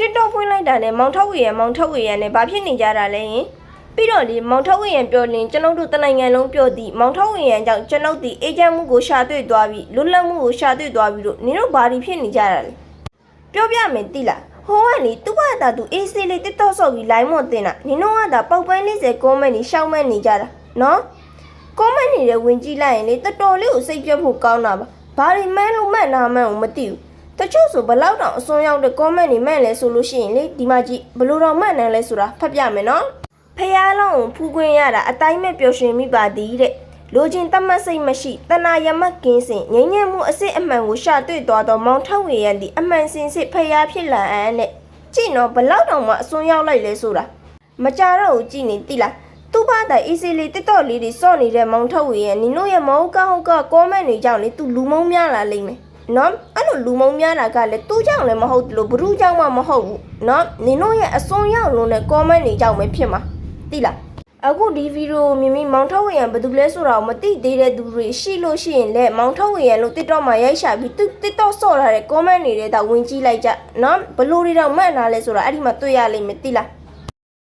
TikTok ဖွင့်လိုက်တာနဲ့မောင်ထုတ်ဝေရနဲ့ဘာဖြစ်နေကြတာလဲယင်ပြီးတော့ဒီမောင်ထုတ်ဝေရပြောရင်ကျွန်တော်တို့တနိုင်ငံလုံးပြောသည်မောင်ထုတ်ဝေရကြောင့်ကျွန်တော်ဒီအေဂျင့်မှုကိုရှာတွေ့သွားပြီးလွတ်လပ်မှုကိုရှာတွေ့သွားပြီးတော့နင်တို့ဘာတွေဖြစ်နေကြတာလဲပြောပြမယ်တိလားဟိုကနေသူ့ဘာသာသူအေးစေးလေး TikTok ဆော့ပြီး line မော့တင်တာနင်တို့ကဒါပေါက်ပန်း40 comment ကြီးရှောက်မဲ့နေကြတာနော် comment နေတဲ့ဝင်ကြည့်လိုက်ရင်လေတော်တော်လေးကိုစိတ်ပြတ်ဖို့ကောင်းတာပါဘာတွေမှန်းလို့မှတ်နာမှန်းကိုမသိဘူးတချို့ဆိုဘလောက်တောင်အစွန်းရောက်တဲ့ comment တွေမှန်လဲဆိုလို့ရှိရင်လေဒီမှာကြည့်ဘလို့တော့မှန်တယ်လဲဆိုတာဖတ်ပြမယ်နော်ဖះလောင်းကိုဖူးခွင့်ရတာအတိုင်းမဲ့ပျော်ရွှင်မိပါသည်တဲ့လိုချင်တတ်မှတ်စိတ်မရှိတဏှာရမကင်းစင်ငြိမ်းချမ်းမှုအစစ်အမှန်ကိုရှာတွေ့သွားသောမောင်ထုတ်ဝေရန်သည်အမှန်စင်စစ်ဖះဖြစ်လာအန်းတဲ့ကြည့်နော်ဘလောက်တောင်မှအစွန်းရောက်လိုက်လဲဆိုတာမကြတော့ဘူးကြည့်နေတိလားသူ့ဘာသာအေးစေးလေးတက်တော့လေးတွေစော့နေတဲ့မောင်ထုတ်ဝေရန်နင်တို့ရဲ့မဟုတ်ကcomment တွေကြောင့်လေသူလူမုံများလာလိမ့်မယ်နော်အဲ့လိုလူမုံများတာကလည်းသူ့ကြောင့်လည်းမဟုတ်ဘူးလို့ဘ ᱹ ကြောင့်မှမဟုတ်ဘူးနော်နင်တို့ရဲ့အစွန်းရောက်လုံးနဲ့ comment တွေကြောင့်ပဲဖြစ်မှာသိလားအခုဒီဗီဒီယိုမြင်ပြီးမောင်ထုတ်ဝေရန်ဘာလို့လဲဆိုတာကိုမသိသေးတဲ့သူတွေရှိလို့ရှိရင်လည်းမောင်ထုတ်ဝေရန်လို့ TikTok မှာရိုက်ရှာပြီးသူ TikTok ဆော့ထားတဲ့ comment တွေထဲတောင်ဝင်ကြည့်လိုက်ကြနော်ဘလို့တွေတော့မှတ်ထားလဲဆိုတာအဲ့ဒီမှာတွေ့ရလိမ့်မယ်သိလား